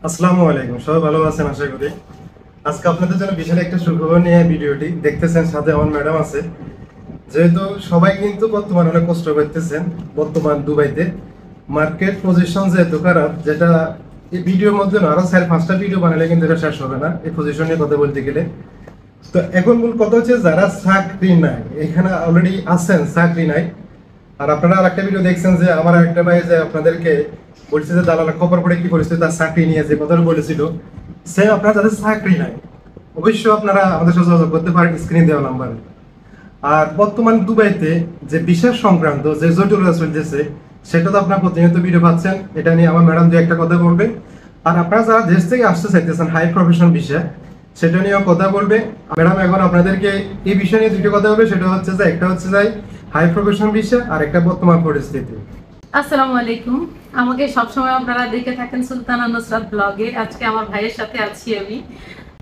আসসালামু আলাইকুম, সবাই ভালো আছেন আশা করি। আজকে আপনাদের জন্য বিশাল একটা সুখবর নিয়ে ভিডিওটি দেখতেছেন, সাথে আমার ম্যাডাম আছে। যেহেতু সবাই কিন্তু বর্তমানে অনেক কষ্ট করতেছেন, বর্তমান দুবাইতে মার্কেট পজিশন যেহেতু খারাপ, যেটা এই ভিডিওর মধ্যে আরো 4-5টা ভিডিও বানালে কিন্তু এটা শেষ হবে না এই পজিশন নিয়ে কথা বলতে গেলে। তো এখন মূল কথা হচ্ছে যারা চাকরি নাই, এখানে অলরেডি আছেন চাকরি নাই। আর আপনারা আরেকটা ভিডিও দেখছেন যে আমার একটা ভাই যে আপনাদেরকে বলছে যে দালালা খবর পড়ে কি পরিস্থিতি, তার চাকরি নিয়ে যে কথাটা বলেছিল, সেম আপনারা যাদের চাকরি নাই অবশ্যই আপনারা আমাদের সাথে যোগাযোগ করতে পারেন স্ক্রিনে দেওয়া নাম্বারে। আর বর্তমান দুবাইতে যে বিশেষ সংক্রান্ত যে জটিলতা চলতেছে, সেটা তো আপনারা প্রতিনিয়ত ভিডিও পাচ্ছেন। এটা নিয়ে আমার ম্যাডাম দু একটা কথা বলবে। আর আপনারা যারা দেশ থেকে আসতে চাইতেছেন হাই প্রফেশন বিষয়, সেটা নিয়েও কথা বলবে ম্যাডাম। এখন আপনাদেরকে এই বিষয় নিয়ে দুটো কথা বলবে, সেটা হচ্ছে যে একটা হচ্ছে যে হাই প্রফেশন বিষয়, আর একটা বর্তমান পরিস্থিতি। আসসালামু আলাইকুম। আমাকে সবসময় আপনারা দেখে থাকেন সুলতানা নুসরাত ব্লগে। আজকে আমার ভাইয়ের সাথে আছি আমি।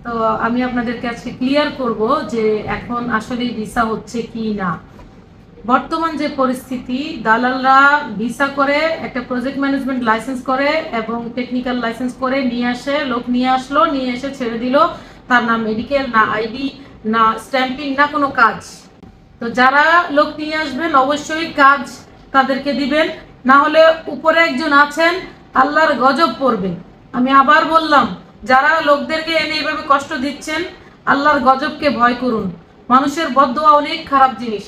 তো আমি আপনাদেরকে আজকে ক্লিয়ার করব যে এখন আসলে ভিসা হচ্ছে কি না। বর্তমান যে পরিস্থিতি, দালালরা ভিসা করে, একটা প্রজেক্ট ম্যানেজমেন্ট লাইসেন্স করে এবং টেকনিক্যাল লাইসেন্স করে নিয়ে আসে, লোক নিয়ে আসলো, নিয়ে এসে ছেড়ে দিল। তার না মেডিকেল, না আইডি, না স্ট্যাম্পিং, না কোনো কাজ। তো যারা লোক নিয়ে আসবেন অবশ্যই কাজ তাদেরকে দিবেন, না হলে উপরে একজন আছেন, আল্লাহর গজব পড়বে। আমি আবার বললাম, যারা লোকদেরকে এনে এইভাবে কষ্ট দিচ্ছেন, আল্লাহর গজবকে ভয় করুন। মানুষের বদদোয়া অনেক খারাপ জিনিস।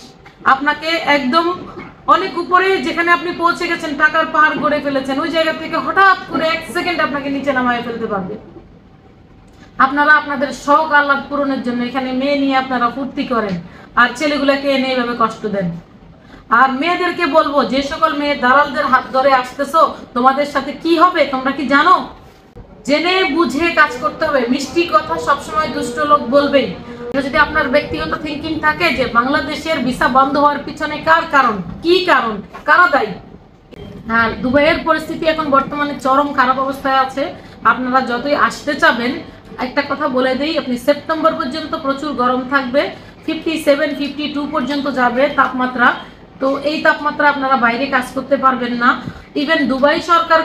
আপনাকে একদম অনেক উপরে যেখানে আপনি পৌঁছে গেছেন, টাকার পাহাড় গড়ে ফেলেছেন, ওই জায়গা থেকে হঠাৎ করে 1 সেকেন্ড আপনাকে নিচে নামায় ফেলতে পারবে। আপনারা আপনাদের শখ আহ্লাদ পূরণের জন্য এখানে মেয়ে নিয়ে আপনারা ফুর্তি করেন, আর ছেলেগুলোকে এনে এইভাবে কষ্ট দেন। আর মেয়েদেরকে বলবো, যে সকল মেয়ে দালালদের হাত ধরে আসতেছো, তোমাদের সাথে কি হবে তোমরা কি জানো? জেনে বুঝে কাজ করতে হবে। মিষ্টি কথা সবসময় দুষ্ট লোক বলবেই। যদি আপনার ব্যক্তিগত থিঙ্কিং থাকে যে বাংলাদেশের ভিসা বন্ধ হওয়ার পিছনে কার কারণ, কি কারণ, কারা দায়ী। আর দুবাইয়ের পরিস্থিতি এখন বর্তমানে চরম খারাপ অবস্থায় আছে। আপনারা যতই আসতে চাবেন, একটা কথা বলে দেই, আপনি সেপ্টেম্বর পর্যন্ত প্রচুর গরম থাকবে। 57-52 পর্যন্ত যাবে তাপমাত্রা। তো এই তাপমাত্রা আপনারা বাইরে কাজ করতে পারবেন না। ইভেন দুবাই সরকার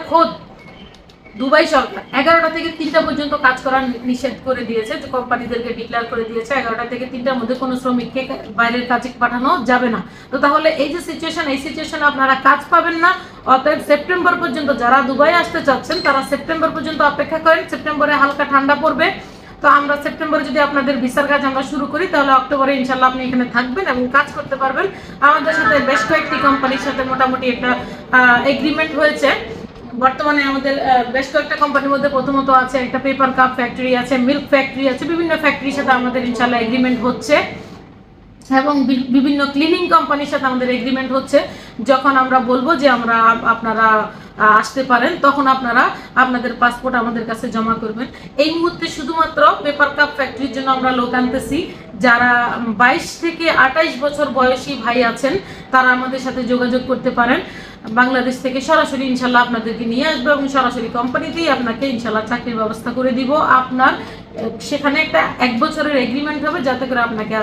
11টা থেকে 3টা পর্যন্ত কাজ করা নিষেধ করে দিয়েছে, যে কোম্পানিদেরকে ডিক্লেয়ার করে দিয়েছে 11টা থেকে 3টার মধ্যে কোনো শ্রমিককে বাইরের কাজে পাঠানো যাবে না। তো তাহলে এই যে সিচুয়েশন, এই সিচুয়েশনে আপনারা কাজ পাবেন না। অতএব সেপ্টেম্বর পর্যন্ত যারা দুবাই আসতে চাচ্ছেন, তারা সেপ্টেম্বর পর্যন্ত অপেক্ষা করেন। সেপ্টেম্বরে হালকা ঠান্ডা পড়বে। তো আমরা সেপ্টেম্বরে যদি আপনাদের ভিসার কাজ আমরা শুরু করি, তাহলে অক্টোবরে ইনশাল্লাহ আপনি এখানে থাকবেন এবং কাজ করতে পারবেন। আমাদের সাথে বেশ কয়েকটি কোম্পানির সাথে মোটামুটি একটা এগ্রিমেন্ট হয়েছে। বর্তমানে আমাদের বেশ কয়েকটা কোম্পানির মধ্যে প্রথমত আছে একটা পেপার কাপ ফ্যাক্টরি আছে, মিল্ক ফ্যাক্টরি আছে, বিভিন্ন ফ্যাক্টরির সাথে আমাদের ইনশাল্লাহ এগ্রিমেন্ট হচ্ছে এবং বিভিন্ন ক্লিনিং কোম্পানির সাথে আমাদের এগ্রিমেন্ট হচ্ছে। যখন আমরা বলবো যে আমরা আপনারা আসতে পারেন, তখন আপনারা আপনাদের পাসপোর্ট আমাদের কাছে জমা করবেন। এই মুহূর্তে শুধুমাত্র পেপার কাপ ফ্যাক্টরির জন্য আমরা লোক আনতেছি। যারা 22 থেকে 28 বছর বয়সী ভাই আছেন, তারা আমাদের সাথে যোগাযোগ করতে পারেন। বাংলাদেশ থেকে সরাসরি ইনশাল্লাহ আপনাদেরকে নিয়ে আসবো এবং সরাসরি কোম্পানিতেই আপনাকে ইনশাল্লাহ চাকরির ব্যবস্থা করে দিব। আপনার সেখানে একটা 1 বছরের এগ্রিমেন্ট হবে, যাতে করে আপনাকে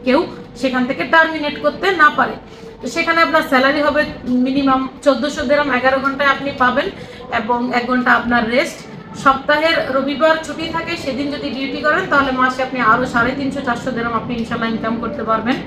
কেউ সেখান থেকে টার্মিনেট করতে না পারে। তো সেখানে আপনার স্যালারি হবে মিনিমাম 1400 দিরহাম, 11 ঘন্টায় আপনি পাবেন এবং 1 ঘন্টা আপনার রেস্ট। সপ্তাহের রবিবার ছুটি থাকে, সেদিন যদি ডিউটি করেন তাহলে মাসে আপনি আরো 350-400 দিরহাম আপনি ইনশাল্লাহ ইনকাম করতে পারবেন।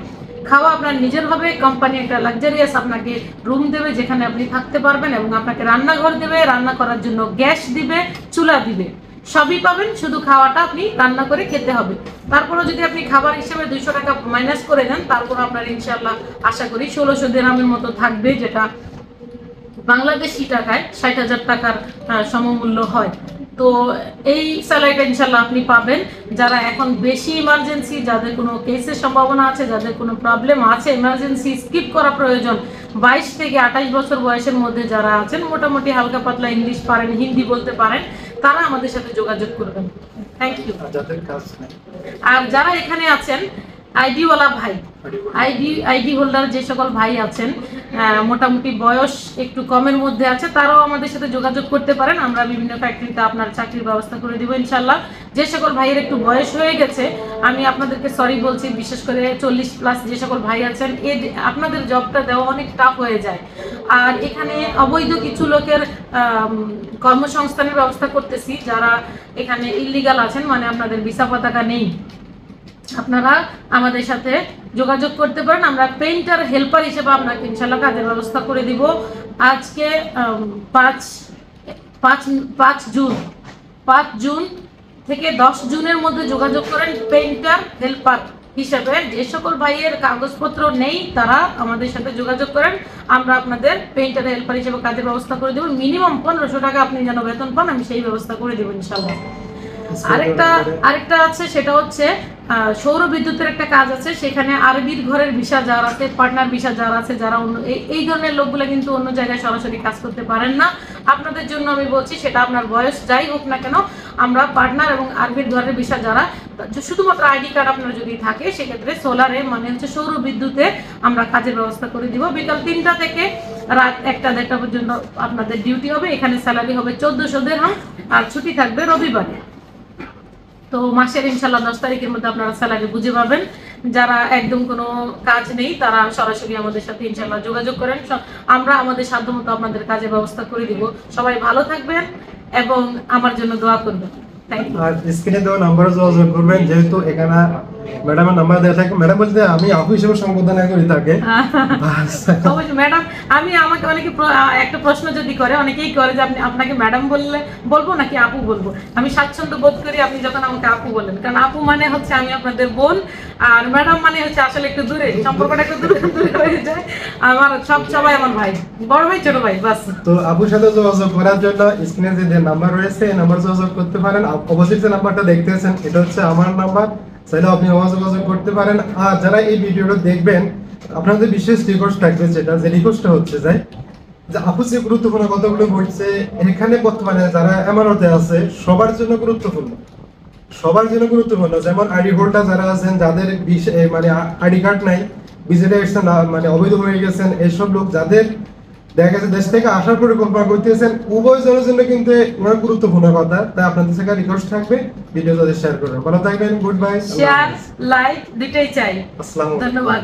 খাওয়া আপনার নিজের হবে, কোম্পানি একটা লাক্সারিয়াস আপনাকে রুম দেবে যেখানে আপনি থাকতে পারবেন এবং আপনাকে রান্নাঘর দেবে, রান্না করার জন্য গ্যাস দিবে, চুলা দিবে, সবই পাবেন। শুধু খাওয়াটা আপনি রান্না করে খেতে হবে। তারপরে যদি আপনি খাবার হিসেবে 200 টাকা মাইনাস করে দেন, তারপর আপনার ইনশাল্লাহ আশা করি 1600 দিরহামের মতো থাকবে, যেটা বাংলাদেশি টাকায় 60,000 টাকার সমমূল্য হয়। তো এই স্যালারিটা ইনশাল্লাহ আপনি পাবেন। যারা এখন বেশি ইমার্জেন্সি, যাদের কোনো কেসের সম্ভাবনা আছে, যাদের কোনো প্রবলেম আছে, ইমার্জেন্সি স্কিপ করা প্রয়োজন, 22 থেকে 28 বছর বয়সের মধ্যে যারা আছেন, মোটামুটি হালকা পাতলা ইংলিশ পারেন, হিন্দি বলতে পারেন, তারা আমাদের সাথে যোগাযোগ করবেন। Thank you. আর যারা এখানে আছেন আইডিওয়ালা ভাই, আইডি হোল্ডার যে সকল ভাই আছেন, মোটামুটি বয়স একটু কমের মধ্যে আছে, তারাও আমাদের সাথে যোগাযোগ করতে পারেন। আমরা বিভিন্ন ফ্যাক্টরিতে আপনার চাকরির ব্যবস্থা করে দিব ইনশাল্লাহ। যে সকল ভাইয়ের একটু বয়স হয়ে গেছে আমি আপনাদেরকে সরি বলছি, বিশেষ করে 40+ যে সকল ভাই আছেন, আপনাদের জবটা দেওয়া অনেক টাফ হয়ে যায়। আর এখানে অবৈধ কিছু লোকের কর্মসংস্থানের ব্যবস্থা করতেছি, যারা এখানে ইল্লিগাল আছেন, মানে আপনাদের ভিসা পতাকা নেই, আপনারা আমাদের সাথে যোগাযোগ করতে পারেন। আমরা পেইন্টার হেল্পার হিসেবে আপনাকে ইনশাল্লাহ কাজের ব্যবস্থা করে দিব। আজকে 5 জুন থেকে 10 জুনের মধ্যে যোগাযোগ করেন পেইন্টার হেল্পার হিসেবে। যে সকল ভাইয়ের কাগজপত্র নেই তারা আমাদের সাথে যোগাযোগ করেন, আমরা আপনাদের পেইন্টার হেল্পার হিসেবে কাজের ব্যবস্থা করে দেব। মিনিমাম 1500 টাকা আপনি যেন বেতন পান, আমি সেই ব্যবস্থা করে দেবো ইনশাল্লাহ। আরেকটা আছে, সেটা হচ্ছে সৌর বিদ্যুতের একটা কাজ আছে। সেখানে আরবির ঘরের ভিসা যারা আছে, পার্টনার ভিসা যারা আছে, যারা অন্য এই ধরনের লোকগুলো কিন্তু অন্য জায়গায় সরাসরি কাজ করতে পারেন না। আপনাদের জন্য আমি বলছি, সেটা আপনার বয়স যাই হোক না কেন, আমরা পার্টনার এবং আরবির ঘরের ভিসা যারা, শুধুমাত্র আইডি কার্ড আপনার যদি থাকে, সেক্ষেত্রে সোলারে মানে হচ্ছে সৌর বিদ্যুতে আমরা কাজের ব্যবস্থা করে দিব। বিকাল 3টা থেকে রাত 1টা-1:30 পর্যন্ত আপনাদের ডিউটি হবে। এখানে স্যালারি হবে 1400 দিরহাম, আর ছুটি থাকবে রবিবারে। তো মাসের ইনশাল্লাহ 10 তারিখের মধ্যে আপনারা স্যালারি বুঝে পাবেন। যারা একদম কোনো কাজ নেই তারা সরাসরি আমাদের সাথে ইনশাল্লাহ যোগাযোগ করেন, আমরা আমাদের সাধ্যমতো আপনাদের কাজের ব্যবস্থা করে দিব। সবাই ভালো থাকবেন এবং আমার জন্য দোয়া করবেন। আর স্ক্রিনে দেওয়া নাম্বারে যোগাযোগ করবেন, যেহেতু এখানে ম্যাডামের নাম্বার দেওয়া থাকে। ম্যাডাম বলতে আমি আপু হিসেবে সম্বোধন করি তাকে। অবশ্যই ম্যাডাম। আমাকে অনেকে একটা প্রশ্ন যদি করে, অনেকেই করে যে আপনাকে ম্যাডাম বলবো নাকি আপু বলবো। আমি স্বাচ্ছন্দ্য বোধ করি আপনি যখন আমাকে আপু বলেন, কারণ আপু মানে হচ্ছে আমি আপনাদের বোন, আর ম্যাডাম মানে হচ্ছে আসলে একটু দূরে, সম্পর্কটা একটু দূরে হয়ে যায়। আমার সবাই আমার ভাই, বড় ভাই ছোট ভাই, বাস। তো আপুর সাথে যোগাযোগ করার জন্য স্ক্রিনে যে নাম্বার রয়েছে এই নাম্বার যোগাযোগ করতে পারেন। অপোজিট যে নাম্বারটা দেখতেছেন এটা হচ্ছে আমার নাম্বার, চাইলে আপনি যোগাযোগ করতে পারেন। আর যারা এই ভিডিওটা দেখবেন, আপনাদের বিশেষ রিকোয়েস্ট থাকবে, যে রিকোয়েস্টটা হচ্ছে যে আপু যে গুরুত্বপূর্ণ কথাগুলো বলছে এখানে বর্তমানে যারা এমানতে আছে সবার জন্য গুরুত্বপূর্ণ, যেমন আইডি হোল্ডার যারা আছেন, যাদের মানে আইডি কার্ড নাই, ভিজিটে এসেছেন, মানে অবৈধ হয়ে গেছেন, এইসব লোক যাদের দেখা গেছে দেশ থেকে আসার পরিকল্পনা করতেছেন, উভয় জনের জন্য কিন্তু অনেক গুরুত্বপূর্ণ কথা। তাই আপনাদের থেকে রিকোয়েস্ট থাকবে ভিডিও যাদের শেয়ার করবেন। ভালো থাকবেন, গুড বাই। শেয়ার লাইক দুটাই চাই। আসসালামু আলাইকুম। ধন্যবাদ।